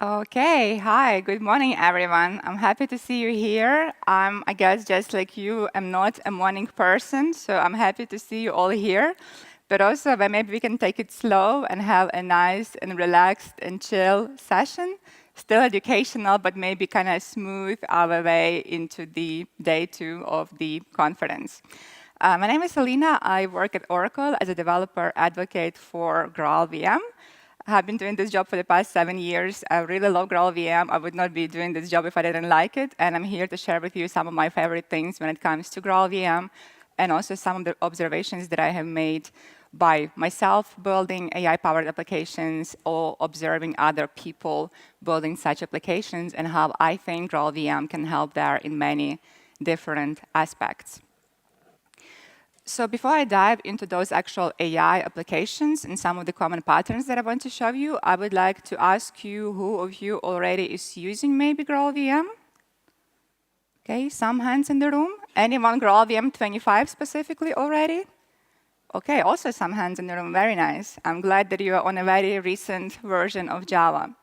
Okay, hi, good morning, everyone. I'm happy to see you here. I guess, just like you, I'm not a morning person, so I'm happy to see you all here. But also, but maybe we can take it slow and have a nice and relaxed and chill session. Still educational, but maybe kind of smooth our way into the day 2 of the conference. My name is Alina. I work at Oracle as a developer advocate for GraalVM. I have been doing this job for the past 7 years. I really love GraalVM. I would not be doing this job if I didn't like it. And I'm here to share with you some of my favorite things when it comes to GraalVM and also some of the observations that I have made by myself building AI-powered applications or observing other people building such applications and how I think GraalVM can help there in many different aspects. So before I dive into those actual AI applications and some of the common patterns that I want to show you, I would like to ask you who of you already is using maybe GraalVM? Okay, some hands in the room. Anyone GraalVM 25 specifically already? Okay, also some hands in the room. Very nice. I'm glad that you are on a very recent version of Java.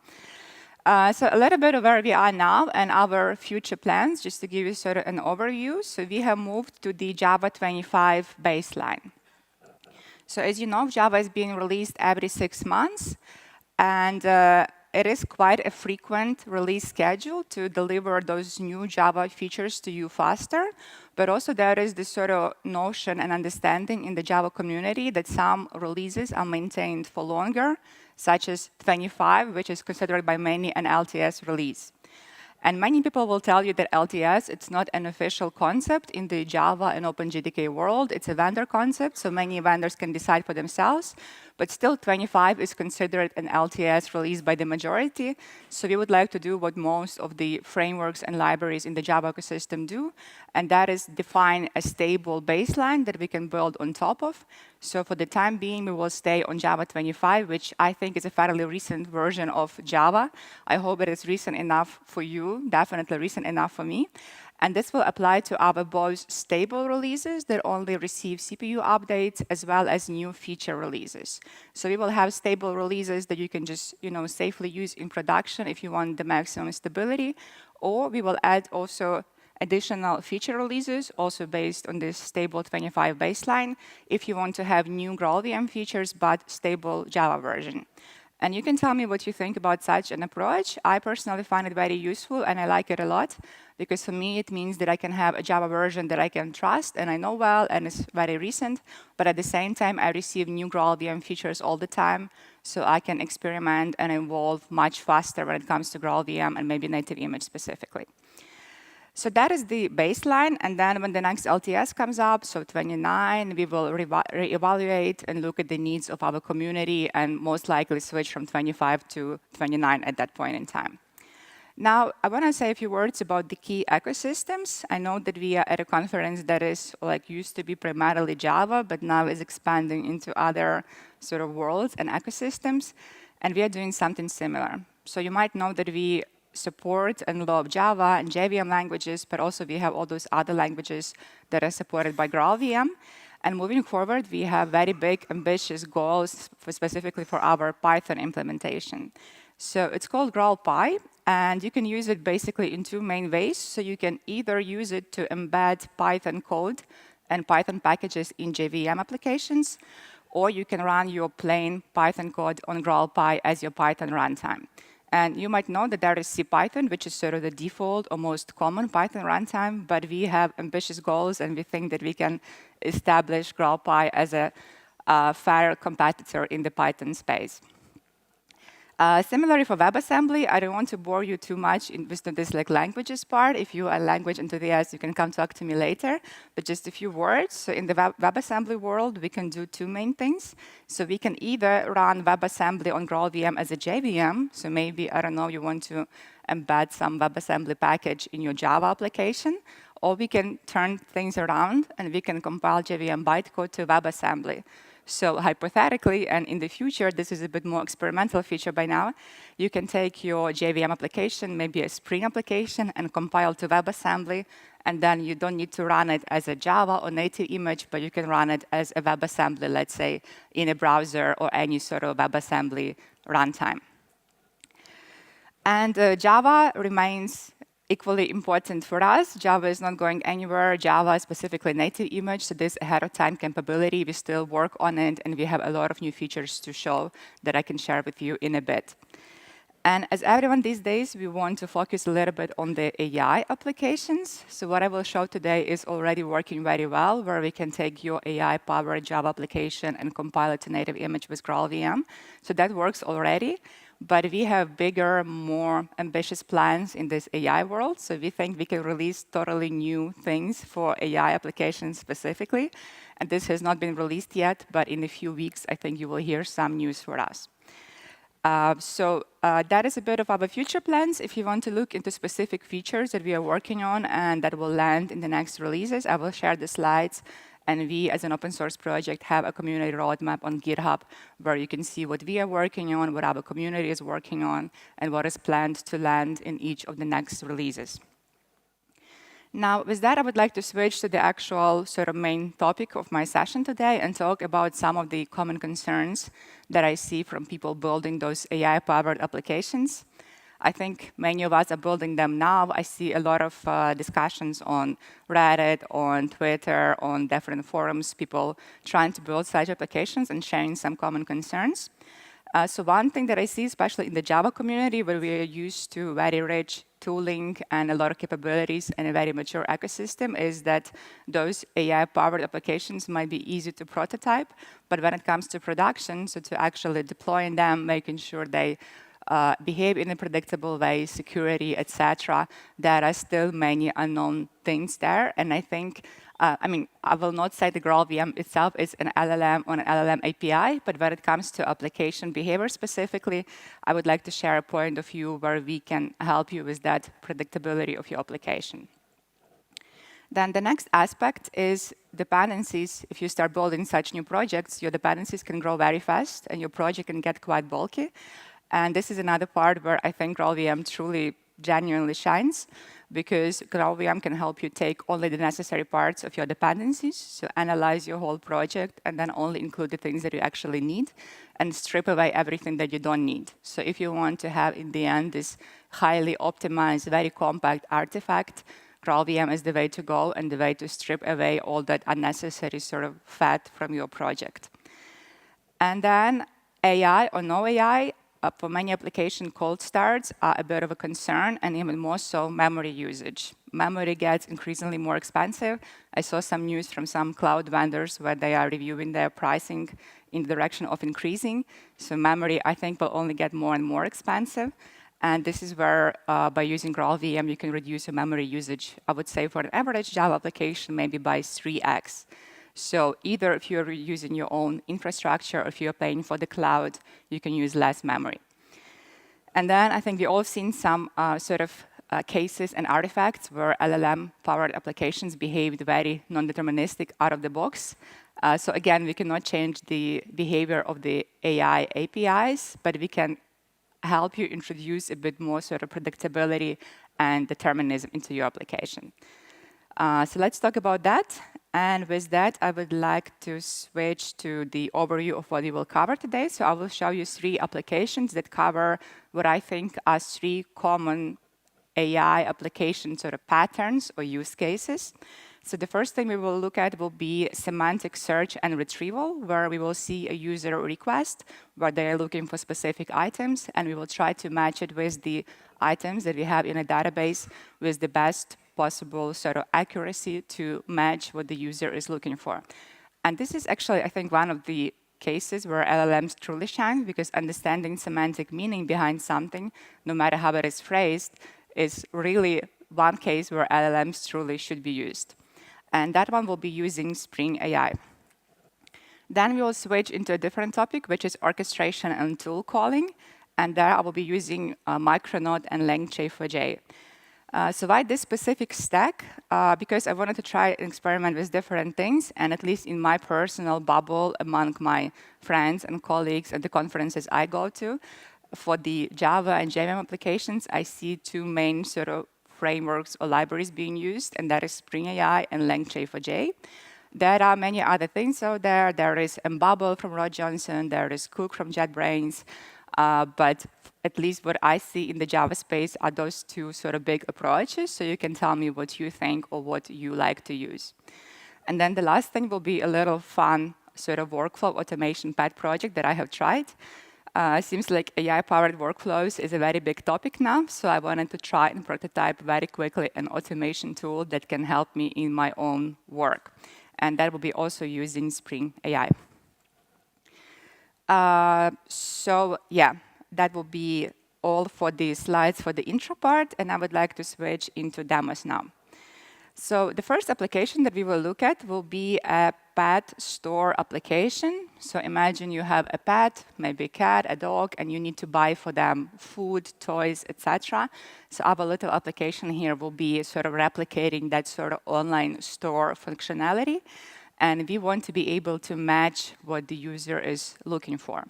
So a little bit of where we are now and our future plans, just to give you sort of an overview. So we have moved to the Java 25 baseline. So as you know, Java is being released every 6 months, and it is quite a frequent release schedule to deliver those new Java features to you faster. But also there is this sort of notion and understanding in the Java community that some releases are maintained for longer, such as 25, which is considered by many an LTS release. And many people will tell you that LTS, it's not an official concept in the Java and OpenJDK world. It's a vendor concept, so many vendors can decide for themselves. But still, 25 is considered an LTS release by the majority. So we would like to do what most of the frameworks and libraries in the Java ecosystem do, and that is define a stable baseline that we can build on top of. So for the time being, we will stay on Java 25, which I think is a fairly recent version of Java. I hope it is recent enough for you, definitely recent enough for me. And this will apply to our both stable releases that only receive CPU updates as well as new feature releases. So we will have stable releases that you can just safely use in production if you want the maximum stability, or we will add also additional feature releases, also based on this stable 25 baseline, if you want to have new GraalVM features, but stable Java version. And you can tell me what you think about such an approach. I personally find it very useful, and I like it a lot, because for me, it means that I can have a Java version that I can trust and I know well, and it's very recent. But at the same time, I receive new GraalVM features all the time, so I can experiment and evolve much faster when it comes to GraalVM and maybe native image specifically. So that is the baseline, and then when the next LTS comes up, so 29, we will reevaluate and look at the needs of our community and most likely switch from 25 to 29 at that point in time. Now, I want to say a few words about the key ecosystems. I know that we are at a conference that is used to be primarily Java, but now is expanding into other sort of worlds and ecosystems, and we are doing something similar. So you might know that we support and love Java and JVM languages, but also we have all those other languages that are supported by GraalVM. And moving forward, we have very big, ambitious goals specifically for our Python implementation. So it's called GraalPy, and you can use it basically in two main ways. So you can either use it to embed Python code and Python packages in JVM applications, or you can run your plain Python code on GraalPy as your Python runtime. And you might know that there is CPython, which is sort of the default or most common Python runtime, but we have ambitious goals, and we think that we can establish GraalPy as a fair competitor in the Python space. Similarly for WebAssembly, I don't want to bore you too much with this languages part. If you are a language enthusiast, you can come talk to me later. But just a few words. So in the WebAssembly world, we can do two main things. So we can either run WebAssembly on GraalVM as a JVM. So maybe, I don't know, you want to embed some WebAssembly package in your Java application. Or we can turn things around, and we can compile JVM bytecode to WebAssembly. So hypothetically, and in the future, this is a bit more experimental feature by now, you can take your JVM application, maybe a Spring application, and compile to WebAssembly, and then you don't need to run it as a Java or native image, but you can run it as a WebAssembly, let's say, in a browser or any sort of WebAssembly runtime. And Java remains equally important for us. Java is not going anywhere. Java is specifically native image, so this ahead of time capability, we still work on it, and we have a lot of new features to show that I can share with you in a bit. And as everyone these days, we want to focus a little bit on the AI applications. So what I will show today is already working very well, where we can take your AI-powered Java application and compile it to native image with GraalVM. So that works already. But we have bigger, more ambitious plans in this AI world. So we think we can release totally new things for AI applications specifically. And this has not been released yet, but in a few weeks, I think you will hear some news for us. That is a bit of our future plans. If you want to look into specific features that we are working on and that will land in the next releases, I will share the slides. And we, as an open source project, have a community roadmap on GitHub where you can see what we are working on, what our community is working on, and what is planned to land in each of the next releases. Now, with that, I would like to switch to the actual sort of main topic of my session today and talk about some of the common concerns that I see from people building those AI-powered applications. I think many of us are building them now. I see a lot of discussions on Reddit, on Twitter, on different forums, people trying to build such applications and sharing some common concerns. So one thing that I see, especially in the Java community, where we are used to very rich tooling and a lot of capabilities and a very mature ecosystem, is that those AI-powered applications might be easy to prototype, but when it comes to production, so to actually deploying them, making sure they behave in a predictable way, security, etc., there are still many unknown things there. And I think, I will not say the GraalVM itself is an LLM on an LLM API, but when it comes to application behavior specifically, I would like to share a point of view where we can help you with that predictability of your application. Then the next aspect is dependencies. If you start building such new projects, your dependencies can grow very fast, and your project can get quite bulky. And this is another part where I think GraalVM truly genuinely shines, because GraalVM can help you take only the necessary parts of your dependencies, so analyze your whole project, and then only include the things that you actually need, and strip away everything that you don't need. So if you want to have, in the end, this highly optimized, very compact artifact, GraalVM is the way to go and the way to strip away all that unnecessary sort of fat from your project. And then AI or no AI, for many application cold starts are a bit of a concern, and even more so memory usage. Memory gets increasingly more expensive. I saw some news from some cloud vendors where they are reviewing their pricing in the direction of increasing. So memory, I think, will only get more and more expensive. And this is where, by using GraalVM, you can reduce your memory usage, I would say, for an average Java application, maybe by 3x. So either if you're using your own infrastructure or if you're paying for the cloud, you can use less memory. And then I think we've all seen some cases and artifacts where LLM-powered applications behaved very non-deterministic out of the box. So again, we cannot change the behavior of the AI APIs, but we can help you introduce a bit more sort of predictability and determinism into your application. So let's talk about that. And with that, I would like to switch to the overview of what we will cover today. So I will show you 3 applications that cover what I think are 3 common AI application sort of patterns or use cases. So the first thing we will look at will be semantic search and retrieval, where we will see a user request where they are looking for specific items, and we will try to match it with the items that we have in a database with the best possible sort of accuracy to match what the user is looking for. And this is actually, I think, one of the cases where LLMs truly shine, because understanding semantic meaning behind something, no matter how it is phrased, is really one case where LLMs truly should be used. And that one will be using Spring AI. Then we will switch into a different topic, which is orchestration and tool calling. And there I will be using Micronaut and LangChain4j. So why this specific stack? Because I wanted to try and experiment with different things, and at least in my personal bubble among my friends and colleagues at the conferences I go to, for the Java and JVM applications, I see 2 main sort of frameworks or libraries being used, and that is Spring AI and LangChain4j. There are many other things out there. There is Mbubble from Rod Johnson. There is Cook from JetBrains. But at least what I see in the Java space are those two sort of big approaches. So you can tell me what you think or what you like to use. And then the last thing will be a little fun sort of workflow automation pet project that I have tried. Seems like AI-powered workflows is a very big topic now, so I wanted to try and prototype very quickly an automation tool that can help me in my own work. And that will be also using Spring AI. So yeah, that will be all for the slides for the intro part, and I would like to switch into demos now. So the first application that we will look at will be a pet store application. So imagine you have a pet, maybe a cat, a dog, and you need to buy for them food, toys, etc. So our little application here will be sort of replicating that sort of online store functionality. And we want to be able to match what the user is looking for.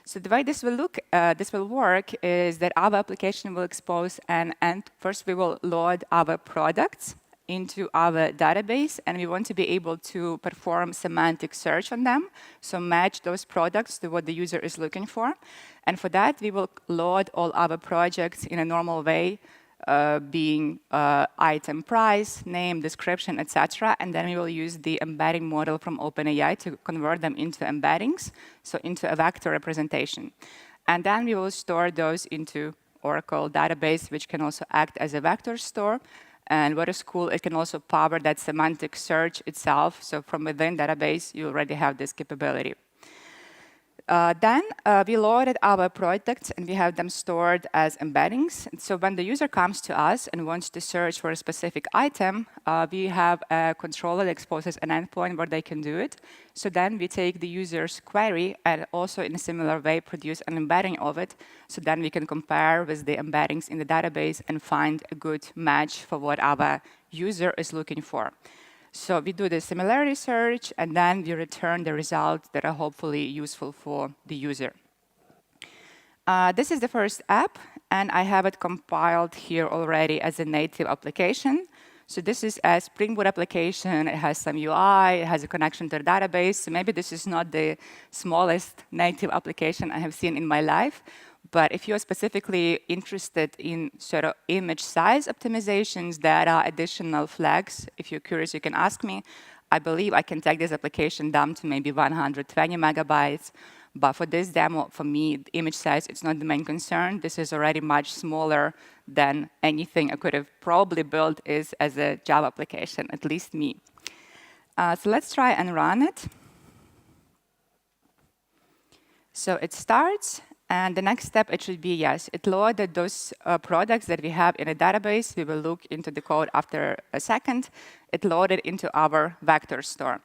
So the way this will work is that our application will expose and first we will load our products into our database, and we want to be able to perform semantic search on them, so match those products to what the user is looking for. And for that, we will load all our projects in a normal way, being item price, name, description, etc. And then we will use the embedding model from OpenAI to convert them into embeddings, so into a vector representation. And then we will store those into Oracle database, which can also act as a vector store. And what is cool, it can also power that semantic search itself. So from within database, you already have this capability. Then we loaded our products, and we have them stored as embeddings. And so when the user comes to us and wants to search for a specific item, we have a controller that exposes an endpoint where they can do it. So then we take the user's query and also in a similar way produce an embedding of it. So then we can compare with the embeddings in the database and find a good match for what our user is looking for. So we do the similarity search, and then we return the results that are hopefully useful for the user. This is the first app, and I have it compiled here already as a native application. So this is a Spring Boot application. It has some UI. It has a connection to the database. So maybe this is not the smallest native application I have seen in my life. But if you're specifically interested in sort of image size optimizations, there are additional flags. If you're curious, you can ask me. I believe I can take this application down to maybe 120 megabytes. But for this demo, for me, the image size, it's not the main concern. This is already much smaller than anything I could have probably built as a Java application, at least me. So let's try and run it. So it starts. And the next step, it should be, yes, it loaded those products that we have in a database. We will look into the code after a second. It loaded into our vector store.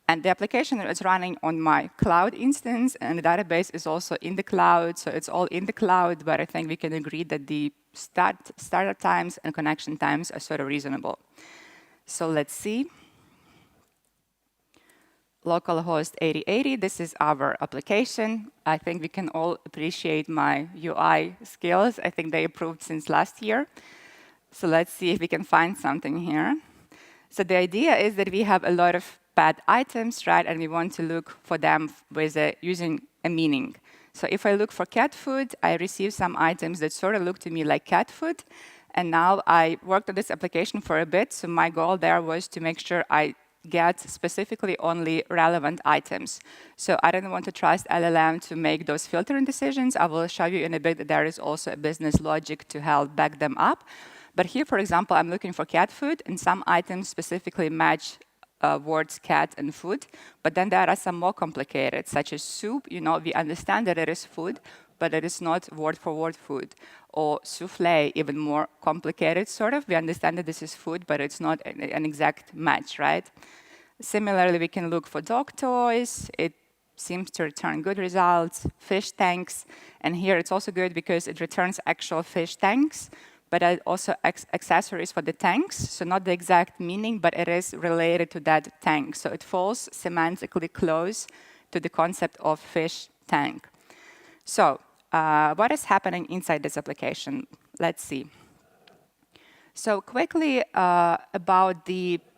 And the application is running on my cloud instance, and the database is also in the cloud. So it's all in the cloud, but I think we can agree that the startup times and connection times are sort of reasonable. So let's see. Localhost 8080, this is our application. I think we can all appreciate my UI skills. I think they improved since last year. So let's see if we can find something here. So the idea is that we have a lot of pet items, right? And we want to look for them with using a meaning. So if I look for cat food, I receive some items that sort of look to me like cat food. And now I worked on this application for a bit. So my goal there was to make sure I get specifically only relevant items. So I don't want to trust LLM to make those filtering decisions. I will show you in a bit that there is also a business logic to help back them up. But here, for example, I'm looking for cat food, and some items specifically match words cat and food. But then there are some more complicated, such as soup. You know, we understand that it is food, but it is not word-for-word food. Or souffle, even more complicated, sort of. We understand that this is food, but it's not an exact match, right? Similarly, we can look for dog toys. It seems to return good results. Fish tanks. And here it's also good because it returns actual fish tanks, but also accessories for the tanks. So not the exact meaning, but it is related to that tank. So it falls semantically close to the concept of fish tank. So what is happening inside this application? Let's see. So quickly about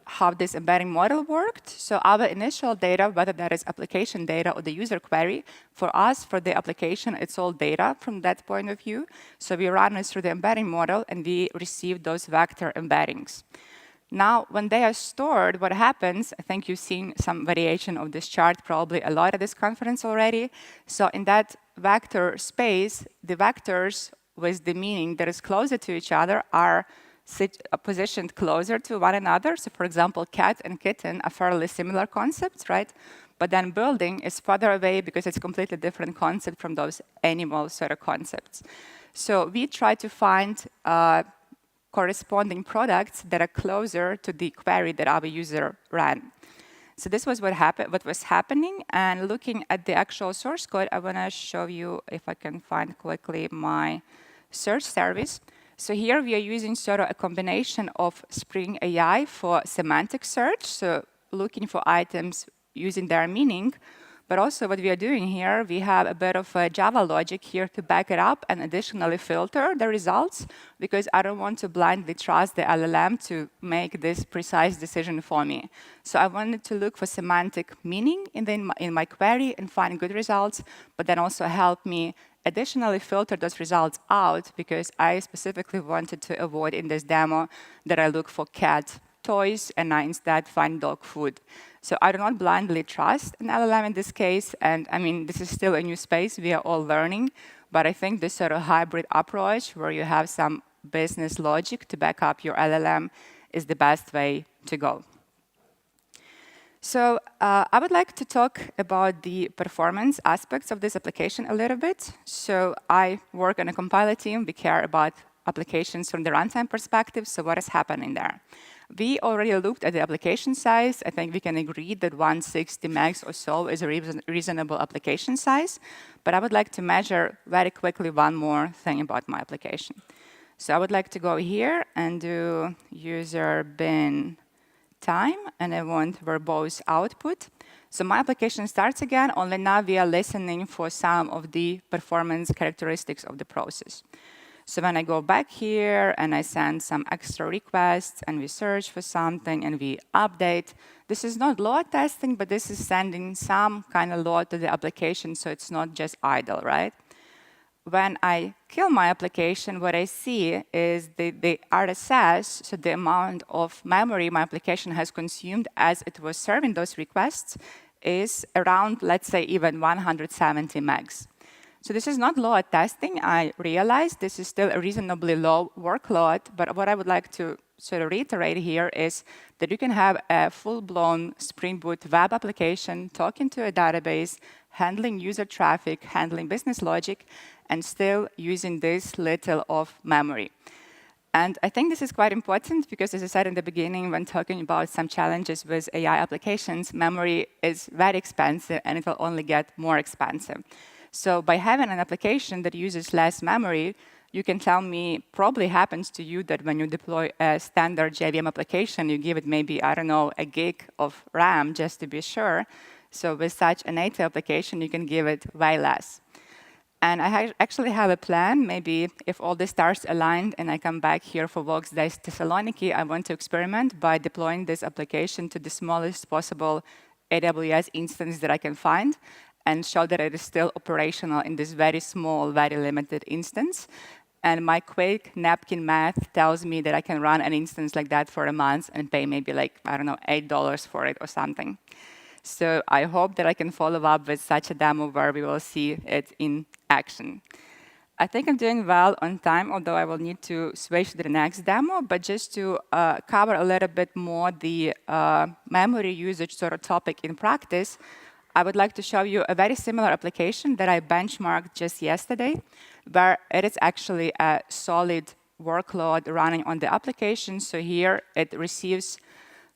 how this embedding model worked. So our initial data, whether that is application data or the user query, for us, for the application, it's all data from that point of view. So we run it through the embedding model, and we receive those vector embeddings. Now, when they are stored, what happens, I think you've seen some variation of this chart, probably a lot at this conference already. So in that vector space, the vectors with the meaning that is closer to each other are positioned closer to one another. So for example, cat and kitten are fairly similar concepts, right? But then building is further away because it's a completely different concept from those animal sort of concepts. So we try to find corresponding products that are closer to the query that our user ran. So this was what was happening. And looking at the actual source code, I want to show you, if I can find quickly, my search service. So here we are using sort of a combination of Spring AI for semantic search, so looking for items using their meaning. But also what we are doing here, we have a bit of a Java logic here to back it up and additionally filter the results, because I don't want to blindly trust the LLM to make this precise decision for me. So I wanted to look for semantic meaning in my query and find good results, but then also help me additionally filter those results out, because I specifically wanted to avoid in this demo that I look for cat toys and I instead find dog food. So I do not blindly trust an LLM in this case. And I mean, this is still a new space. We are all learning. But I think this sort of hybrid approach where you have some business logic to back up your LLM is the best way to go. So I would like to talk about the performance aspects of this application a little bit. So I work on a compiler team. We care about applications from the runtime perspective. So what is happening there? We already looked at the application size. I think we can agree that 160 megs or so is a reasonable application size. But I would like to measure very quickly one more thing about my application. So I would like to go here and do user bin time, and I want verbose output. So my application starts again, only now we are listening for some of the performance characteristics of the process. So when I go back here and I send some extra requests and we search for something and we update, this is not load testing, but this is sending some kind of load to the application, so it's not just idle, right? When I kill my application, what I see is the RSS, so the amount of memory my application has consumed as it was serving those requests, is around, let's say, even 170 megs. So this is not load testing. I realize this is still a reasonably low workload, but what I would like to sort of reiterate here is that you can have a full-blown Spring Boot web application talking to a database, handling user traffic, handling business logic, and still using this little of memory. And I think this is quite important because, as I said in the beginning, when talking about some challenges with AI applications, memory is very expensive and it will only get more expensive. So by having an application that uses less memory, you can tell me, probably happens to you that when you deploy a standard JVM application, you give it maybe, I don't know, a gig of RAM just to be sure. So with such a native application, you can give it way less. And I actually have a plan. Maybe if all the stars aligned and I come back here for Vox Days Thessaloniki, I want to experiment by deploying this application to the smallest possible AWS instance that I can find, and show that it is still operational in this very small, very limited instance. And my quick napkin math tells me that I can run an instance like that for a month and pay maybe like, I don't know, $8 for it or something. So I hope that I can follow up with such a demo where we will see it in action. I think I'm doing well on time, although I will need to switch to the next demo. But just to cover a little bit more the memory usage sort of topic in practice, I would like to show you a very similar application that I benchmarked just yesterday, where it is actually a solid workload running on the application. So here it receives,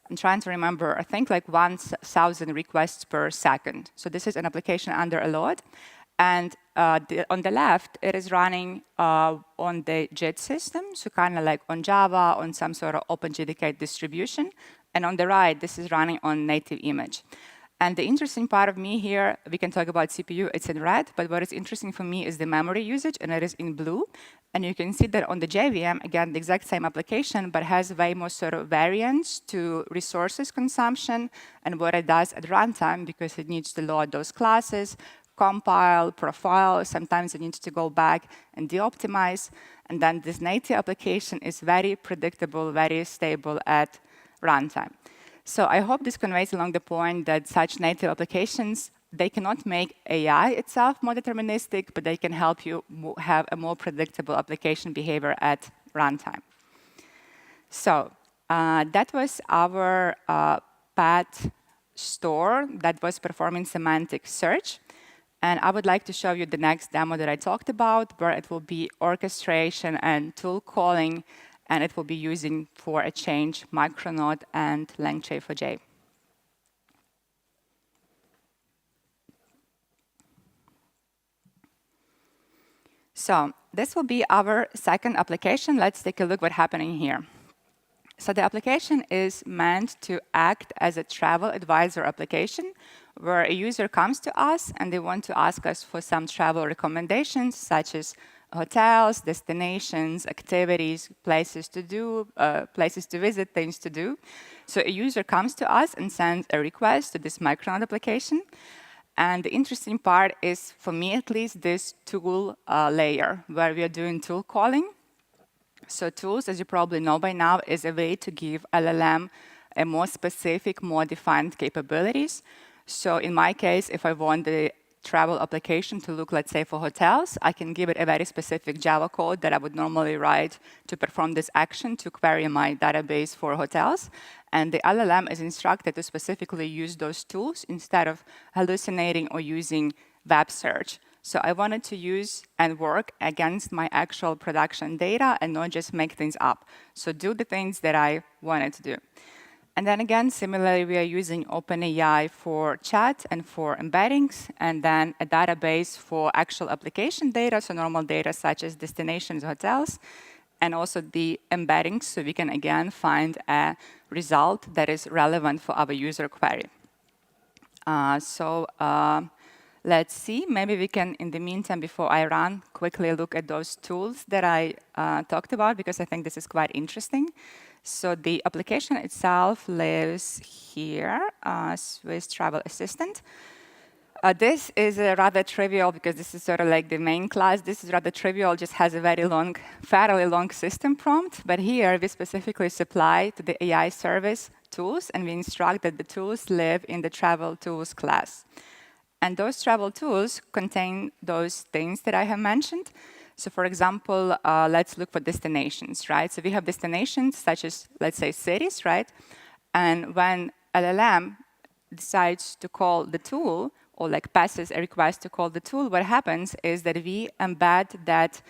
I'm trying to remember, I think like 1,000 requests per second. So this is an application under a load. And on the left, it is running on the JIT system, so kind of like on Java, on some sort of OpenJDK distribution. And on the right, this is running on native image. And the interesting part of me here, we can talk about CPU, it's in red, but what is interesting for me is the memory usage, and it is in blue. And you can see that on the JVM, again, the exact same application, but has way more sort of variance to resources consumption and what it does at runtime, because it needs to load those classes, compile, profile, sometimes it needs to go back and de-optimize. And then this native application is very predictable, very stable at runtime. So I hope this conveys along the point that such native applications, they cannot make AI itself more deterministic, but they can help you have a more predictable application behavior at runtime. So that was our path store that was performing semantic search. And I would like to show you the next demo that I talked about, where it will be orchestration and tool calling, and it will be using for a change micronode and LangChain4j. So this will be our second application. Let's take a look what's happening here. So the application is meant to act as a travel advisor application, where a user comes to us and they want to ask us for some travel recommendations, such as hotels, destinations, activities, places to do, places to visit, things to do. So a user comes to us and sends a request to this micronode application. And the interesting part is, for me at least, this tool layer, where we are doing tool calling. So tools, as you probably know by now, is a way to give LLM a more specific, more defined capabilities. So in my case, if I want the travel application to look, let's say, for hotels, I can give it a very specific Java code that I would normally write to perform this action to query my database for hotels. And the LLM is instructed to specifically use those tools instead of hallucinating or using web search. So I wanted to use and work against my actual production data and not just make things up. So do the things that I wanted to do. And then again, similarly, we are using OpenAI for chat and for embeddings, and then a database for actual application data, so normal data such as destinations, hotels, and also the embeddings, so we can again find a result that is relevant for our user query. Let's see, maybe we can, in the meantime, before I run, quickly look at those tools that I talked about, because I think this is quite interesting. So the application itself lives here, Swiss Travel Assistant. This is rather trivial, because this is sort of like the main class. This is rather trivial, just has a very long, fairly long system prompt. But here, we specifically supply to the AI service tools, and we instruct that the tools live in the travel tools class. And those travel tools contain those things that I have mentioned. So for example, let's look for destinations, right? So we have destinations such as, let's say, cities, right? And when LLM decides to call the tool, or like passes a request to call the tool, what happens is that we embed that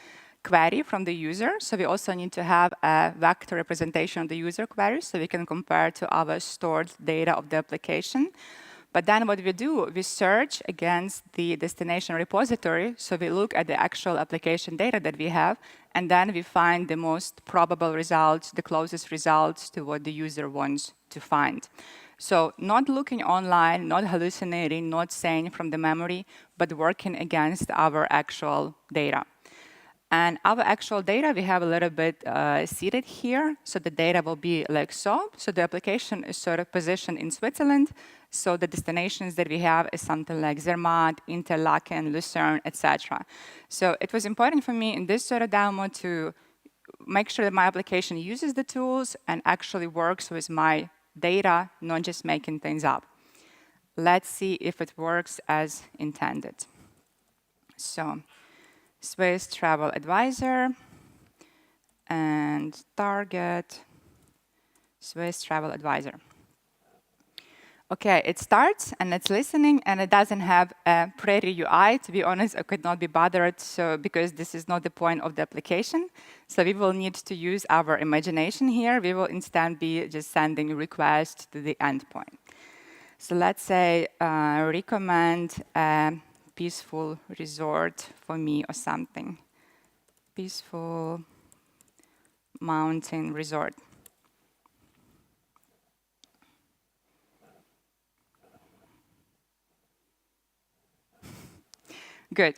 query from the user. So we also need to have a vector representation of the user query, so we can compare to our stored data of the application. But then what we do, we search against the destination repository. So we look at the actual application data that we have, and then we find the most probable results, the closest results to what the user wants to find. So not looking online, not hallucinating, not saying from the memory, but working against our actual data. And our actual data, we have a little bit seated here. So the data will be like so. So the application is sort of positioned in Switzerland. So the destinations that we have is something like Zermatt, Interlaken, Lucerne, etc. So it was important for me in this sort of demo to make sure that my application uses the tools and actually works with my data, not just making things up. Let's see if it works as intended. So Swiss Travel Advisor and target Swiss Travel Advisor. OK, it starts, and it's listening, and it doesn't have a pretty UI. To be honest, I could not be bothered, because this is not the point of the application. So we will need to use our imagination here. We will instead be just sending requests to the endpoint. So let's say recommend a peaceful resort for me or something. Peaceful mountain resort. Good.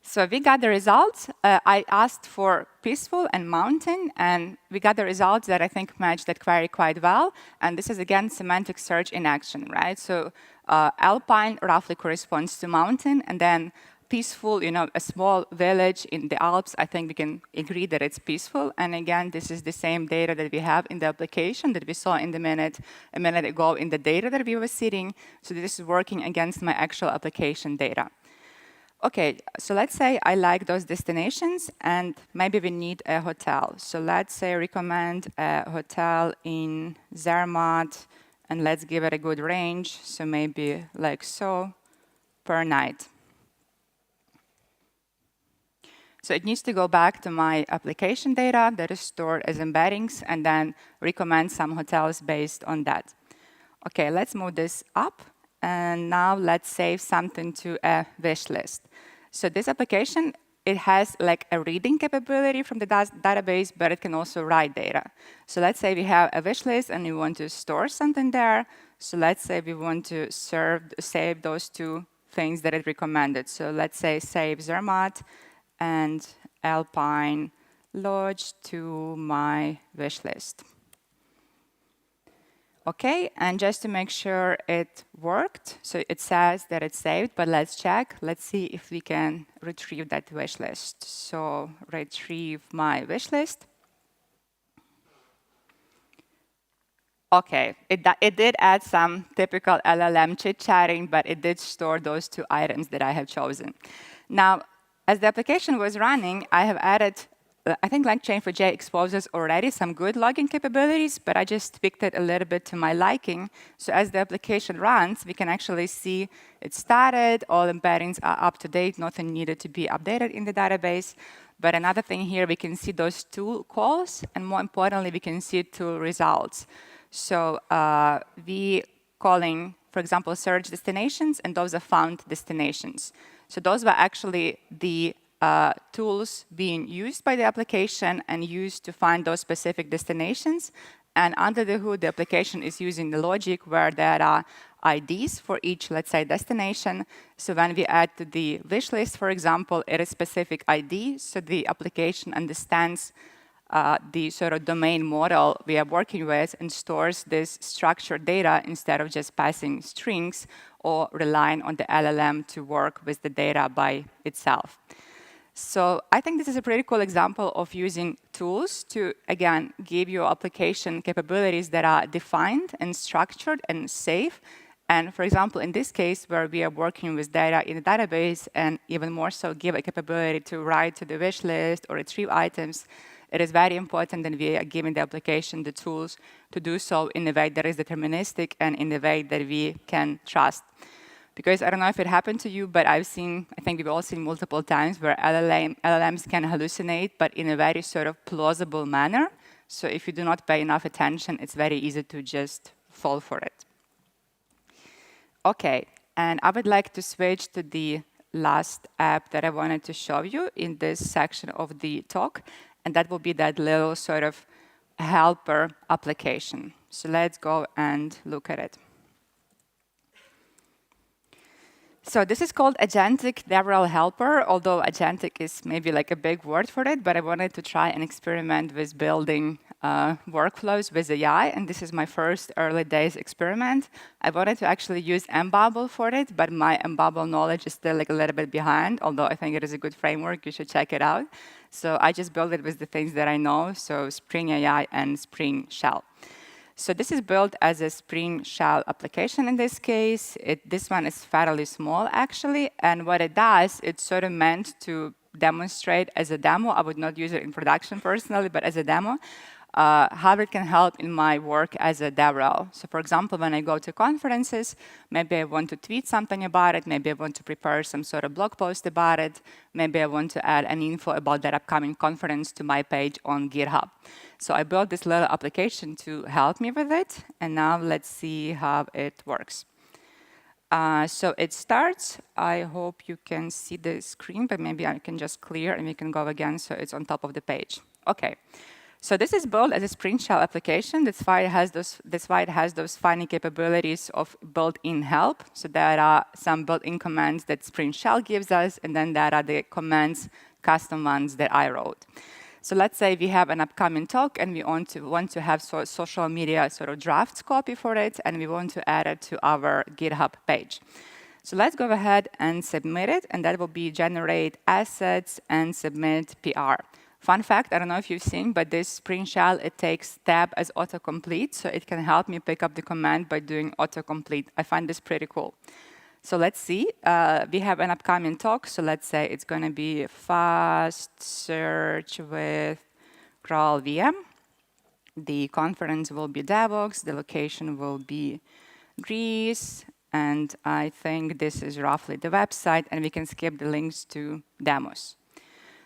So we got the results. I asked for peaceful and mountain, and we got the results that I think match that query quite well. And this is, again, semantic search in action, right? So alpine roughly corresponds to mountain, and then peaceful, a small village in the Alps, I think we can agree that it's peaceful. And again, this is the same data that we have in the application that we saw a minute ago in the data that we were seeding. So this is working against my actual application data. OK, so let's say I like those destinations, and maybe we need a hotel. So let's say recommend a hotel in Zermatt, and let's give it a good range. So maybe like so per night. So it needs to go back to my application data that is stored as embeddings, and then recommend some hotels based on that. OK, let's move this up. And now let's save something to a wish list. So this application, it has like a reading capability from the database, but it can also write data. So let's say we have a wish list and we want to store something there. So let's say we want to save those two things that it recommended. So let's say save Zermatt and Alpine Lodge to my wish list. OK, and just to make sure it worked, so it says that it's saved, but let's check. Let's see if we can retrieve that wish list. So retrieve my wish list. OK, it did add some typical LLM chit-chatting, but it did store those two items that I have chosen. Now, as the application was running, I have added I think LangChain4j exposes already some good logging capabilities, but I just tweaked it a little bit to my liking. So as the application runs, we can actually see it started, all embeddings are up to date, nothing needed to be updated in the database. But another thing here, we can see those tool calls, and more importantly, we can see tool results. So we calling, for example, search destinations, and those are found destinations. So those were actually the tools being used by the application and used to find those specific destinations. And under the hood, the application is using the logic where there are IDs for each, let's say, destination. So when we add to the wish list, for example, it is specific ID. So the application understands the sort of domain model we are working with and stores this structured data instead of just passing strings or relying on the LLM to work with the data by itself. So I think this is a pretty cool example of using tools to, again, give your application capabilities that are defined and structured and safe. And for example, in this case, where we are working with data in a database, and even more so give a capability to write to the wish list or retrieve items, it is very important that we are giving the application the tools to do so in a way that is deterministic and in a way that we can trust. Because I don't know if it happened to you, but I think we've all seen multiple times where LLMs can hallucinate, but in a very sort of plausible manner. So if you do not pay enough attention, it's very easy to just fall for it. OK, and I would like to switch to the last app that I wanted to show you in this section of the talk, and that will be that little sort of helper application. So let's go and look at it. So this is called Agentic DevRel Helper, although agentic is maybe like a big word for it, but I wanted to try and experiment with building workflows with AI, and this is my first early days experiment. I wanted to actually use Mbabble for it, but my Mbabble knowledge is still like a little bit behind, although I think it is a good framework. You should check it out. So I just built it with the things that I know, so Spring AI and Spring Shell. So this is built as a Spring Shell application in this case. This one is fairly small, actually. And what it does, it's sort of meant to demonstrate as a demo. I would not use it in production personally, but as a demo, how it can help in my work as a DevRel. So for example, when I go to conferences, maybe I want to tweet something about it. Maybe I want to prepare some sort of blog post about it. Maybe I want to add an info about that upcoming conference to my page on GitHub. So I built this little application to help me with it. And now let's see how it works. So it starts. I hope you can see the screen, but maybe I can just clear and we can go again so it's on top of the page. OK. So this is built as a Spring Shell application. That's why it has those finding capabilities of built-in help. So there are some built-in commands that Spring Shell gives us, and then there are the commands, custom ones that I wrote. So let's say we have an upcoming talk, and we want to have social media sort of drafts copy for it, and we want to add it to our GitHub page. So let's go ahead and submit it, and that will be generate assets and submit PR. Fun fact, I don't know if you've seen, but this Spring Shell, it takes tab as autocomplete, so it can help me pick up the command by doing autocomplete. I find this pretty cool. So let's see. We have an upcoming talk, so let's say it's going to be fast search with GraalVM. The conference will be Devoxx, the location will be Greece, and I think this is roughly the website, and we can skip the links to demos.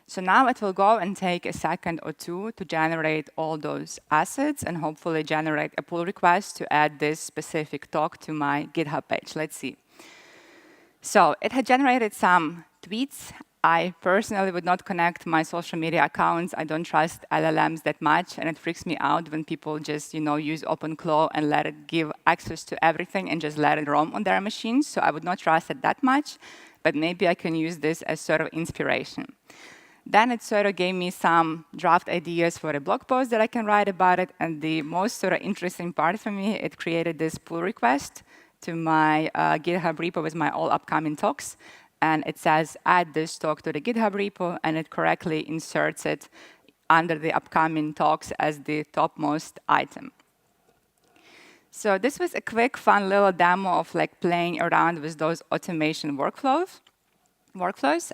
So now it will go and take a second or two to generate all those assets and hopefully generate a pull request to add this specific talk to my GitHub page. Let's see. So it had generated some tweets. I personally would not connect my social media accounts. I don't trust LLMs that much, and it freaks me out when people just, use OpenClaw and let it give access to everything and just let it roam on their machines. So I would not trust it that much, but maybe I can use this as sort of inspiration. Then it sort of gave me some draft ideas for a blog post that I can write about it. And the most sort of interesting part for me, it created this pull request to my GitHub repo with my all upcoming talks. And it says, add this talk to the GitHub repo, and it correctly inserts it under the upcoming talks as the topmost item. So this was a quick, fun little demo of playing around with those automation workflows.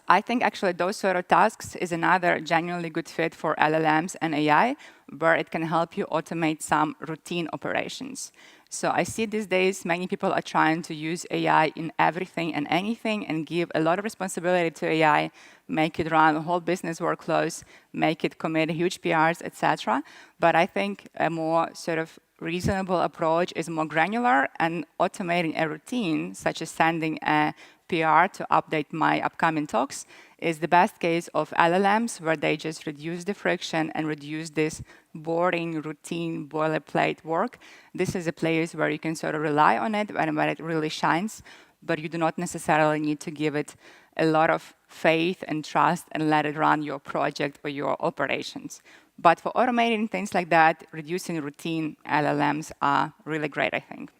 I think actually those sort of tasks is another genuinely good fit for LLMs and AI, where it can help you automate some routine operations. So I see these days many people are trying to use AI in everything and anything and give a lot of responsibility to AI, make it run whole business workflows, make it commit huge PRs, etc. But I think a more sort of reasonable approach is more granular, and automating a routine, such as sending a PR to update my upcoming talks, is the best case of LLMs, where they just reduce the friction and reduce this boring, routine, boilerplate work. This is a place where you can sort of rely on it and where it really shines, but you do not necessarily need to give it a lot of faith and trust and let it run your project or your operations. But for automating things like that, reducing routine, LLMs are really great, I think.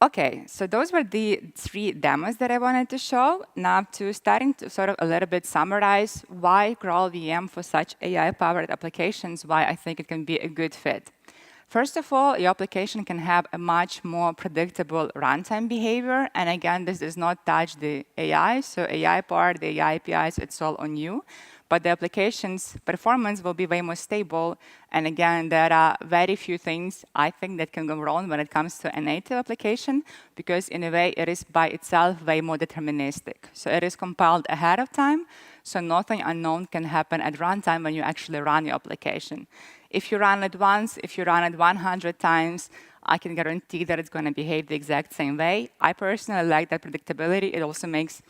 OK, so those were the 3 demos that I wanted to show. Now, starting to sort of a little bit summarize why GraalVM for such AI-powered applications, why I think it can be a good fit. First of all, your application can have a much more predictable runtime behavior. And again, this does not touch the AI. So AI part, the AI APIs, it's all on you. But the application's performance will be way more stable. And again, there are very few things I think that can go wrong when it comes to a native application, because in a way, it is by itself way more deterministic. So it is compiled ahead of time. So nothing unknown can happen at runtime when you actually run your application. If you run it once, if you run it 100 times, I can guarantee that it's going to behave the exact same way. I personally like that predictability. It also makes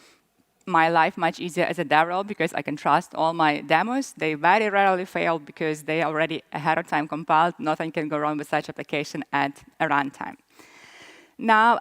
my life much easier as a dev role, because I can trust all my demos. They very rarely fail because they are already ahead of time compiled. Nothing can go wrong with such application at a runtime. Now,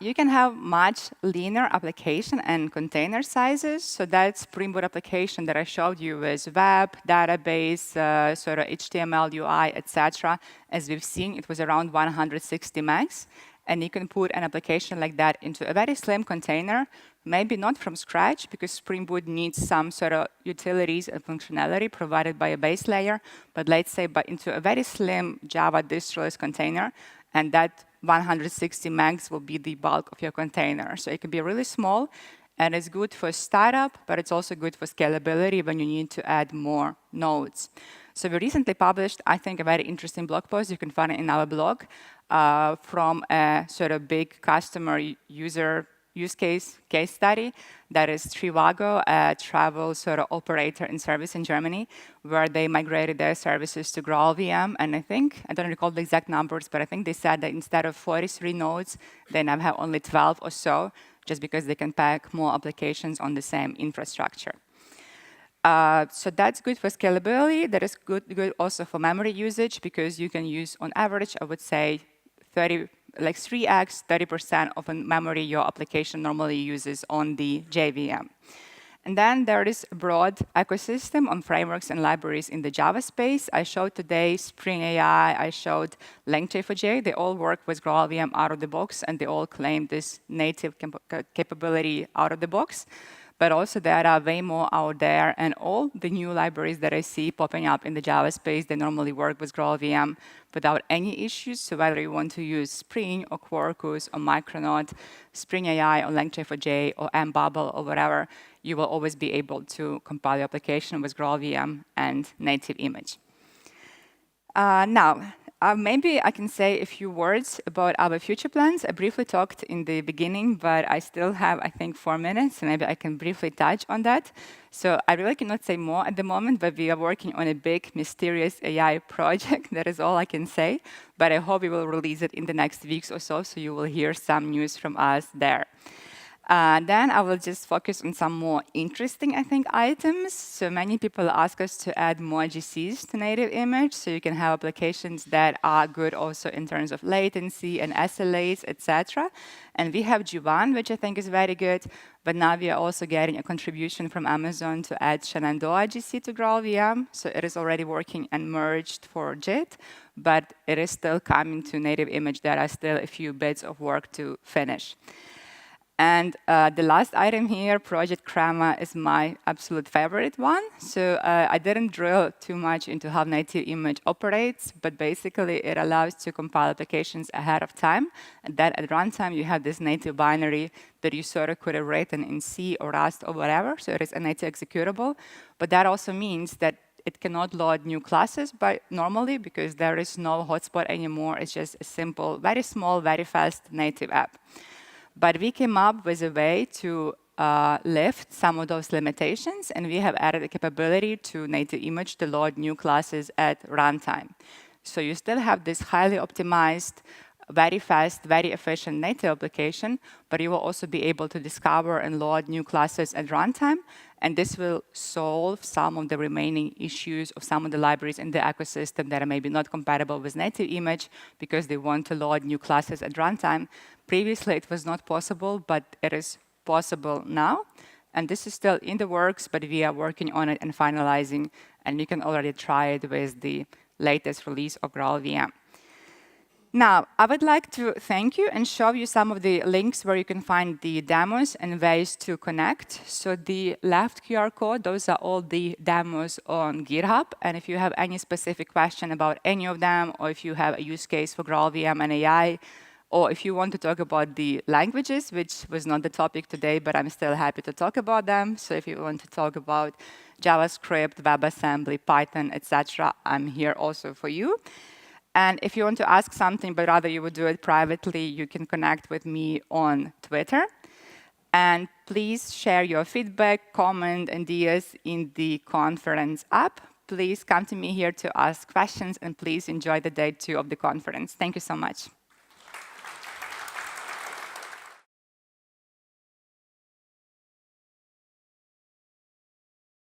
you can have much leaner application and container sizes. So that Spring Boot application that I showed you with web, database, sort of HTML, UI, etc. As we've seen, it was around 160 megs. And you can put an application like that into a very slim container, maybe not from scratch, because Spring Boot needs some sort of utilities and functionality provided by a base layer. But let's say into a very slim Java distroless container, and that 160 megs will be the bulk of your container. So it can be really small, and it's good for startup, but it's also good for scalability when you need to add more nodes. So we recently published, I think, a very interesting blog post. You can find it in our blog from a sort of big customer user use case study that is Trivago, a travel sort of operator and service in Germany, where they migrated their services to GraalVM. And I don't recall the exact numbers, but I think they said that instead of 43 nodes, they now have only 12 or so, just because they can pack more applications on the same infrastructure. So that's good for scalability. That is good also for memory usage, because you can use, on average, I would say, 3x, 30% of the memory your application normally uses on the JVM. And then there is a broad ecosystem on frameworks and libraries in the Java space. I showed today Spring AI, I showed LangJ4j. They all work with GraalVM out of the box, and they all claim this native capability out of the box. But also there are way more out there, and all the new libraries that I see popping up in the Java space, they normally work with GraalVM without any issues. So whether you want to use Spring or Quarkus or Micronaut, Spring AI or LangJ4j or MBubble or whatever, you will always be able to compile your application with GraalVM and native image. Now, maybe I can say a few words about our future plans. I briefly talked in the beginning, but I still have, I think, 4 minutes, so maybe I can briefly touch on that. So I really cannot say more at the moment, but we are working on a big, mysterious AI project. That is all I can say. But I hope we will release it in the next weeks or so you will hear some news from us there. Then I will just focus on some more interesting, I think, items. So many people ask us to add more GCs to native image, so you can have applications that are good also in terms of latency and SLAs, etc. And we have G1, which I think is very good, but now we are also getting a contribution from Amazon to add Shenandoah GC to GraalVM. So it is already working and merged for JIT, but it is still coming to native image. There are still a few bits of work to finish. And the last item here, Project Krama, is my absolute favorite one. So I didn't drill too much into how native image operates, but basically it allows to compile applications ahead of time. And that at runtime, you have this native binary that you sort of could have written in C or Rust or whatever. So it is a native executable. But that also means that it cannot load new classes normally, because there is no hotspot anymore. It's just a simple, very small, very fast native app. But we came up with a way to lift some of those limitations, and we have added a capability to native image to load new classes at runtime. So you still have this highly optimized, very fast, very efficient native application, but you will also be able to discover and load new classes at runtime, and this will solve some of the remaining issues of some of the libraries in the ecosystem that are maybe not compatible with native image because they want to load new classes at runtime. Previously, it was not possible, but it is possible now. And this is still in the works, but we are working on it and finalizing, and you can already try it with the latest release of GraalVM. Now, I would like to thank you and show you some of the links where you can find the demos and ways to connect. So the left QR code, those are all the demos on GitHub. And if you have any specific question about any of them, or if you have a use case for GraalVM and AI, or if you want to talk about the languages, which was not the topic today, but I'm still happy to talk about them. So if you want to talk about JavaScript, WebAssembly, Python, etc., I'm here also for you. And if you want to ask something, but rather you would do it privately, you can connect with me on Twitter. And please share your feedback, comment, and ideas in the conference app. Please come to me here to ask questions, and please enjoy the day 2 of the conference. Thank you so much.